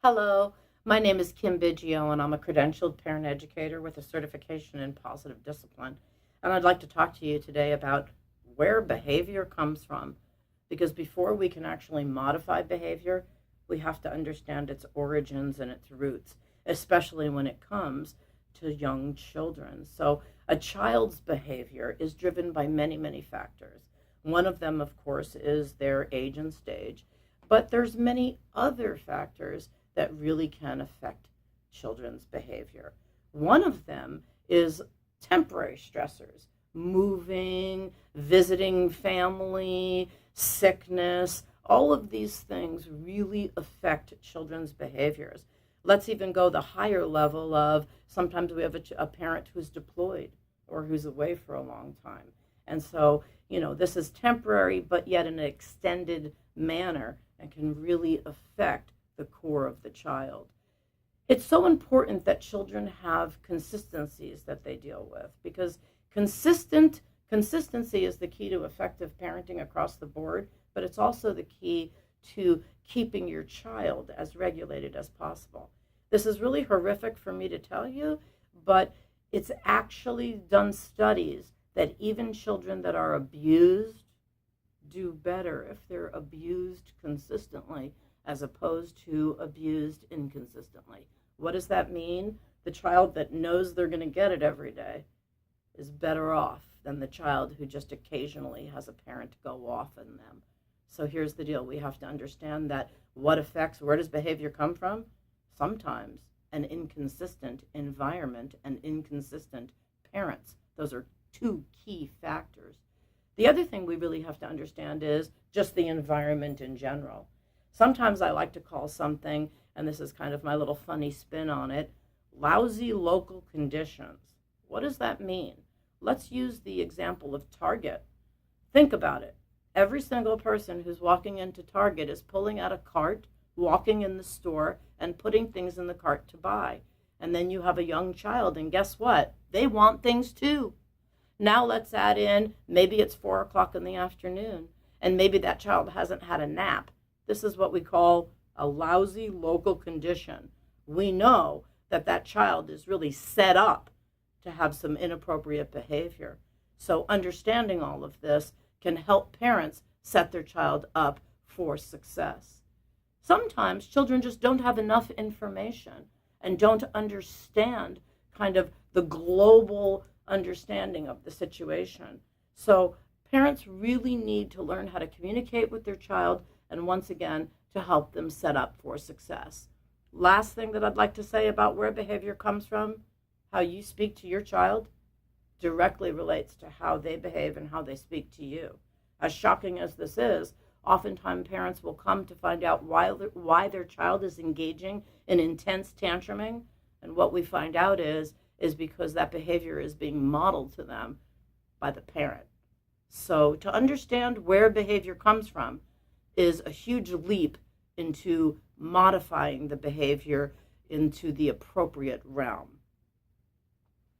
Hello, my name is Kim Biggio, and I'm a credentialed parent educator with a certification in positive discipline. And I'd like to talk to you today about where behavior comes from. Because before we can actually modify behavior, we have to understand its origins and its roots, especially when it comes to young children. So, a child's behavior is driven by many, many factors. One of them, of course, is their age and stage, but there's many other factors that really can affect children's behavior. One of them is temporary stressors, moving, visiting family, sickness. All of these things really affect children's behaviors. Let's even go the higher level of sometimes we have a parent who's deployed or who's away for a long time. And so, this is temporary, but yet in an extended manner and can really affect the core of the child. It's so important that children have consistencies that they deal with because consistency is the key to effective parenting across the board, but it's also the key to keeping your child as regulated as possible. This is really horrific for me to tell you, but it's actually done studies that even children that are abused do better if they're abused consistently as opposed to abused inconsistently. What does that mean? The child that knows they're going to get it every day is better off than the child who just occasionally has a parent go off on them. So here's the deal. We have to understand that where does behavior come from? Sometimes an inconsistent environment and inconsistent parents. Those are two key factors. The other thing we really have to understand is just the environment in general. Sometimes I like to call something, and this is kind of my little funny spin on it, lousy local conditions. What does that mean? Let's use the example of Target. Think about it. Every single person who's walking into Target is pulling out a cart, walking in the store, and putting things in the cart to buy. And then you have a young child, and guess what? They want things too. Now let's add in, maybe it's 4 o'clock in the afternoon, and maybe that child hasn't had a nap. This is what we call a lousy local condition. We know that that child is really set up to have some inappropriate behavior. So understanding all of this can help parents set their child up for success. Sometimes children just don't have enough information and don't understand kind of the global understanding of the situation. So parents really need to learn how to communicate with their child and once again to help them set up for success. Last thing that I'd like to say about where behavior comes from, how you speak to your child directly relates to how they behave and how they speak to you. As shocking as this is, oftentimes parents will come to find out why their child is engaging in intense tantruming, and what we find out is because that behavior is being modeled to them by the parent. So to understand where behavior comes from is a huge leap into modifying the behavior into the appropriate realm.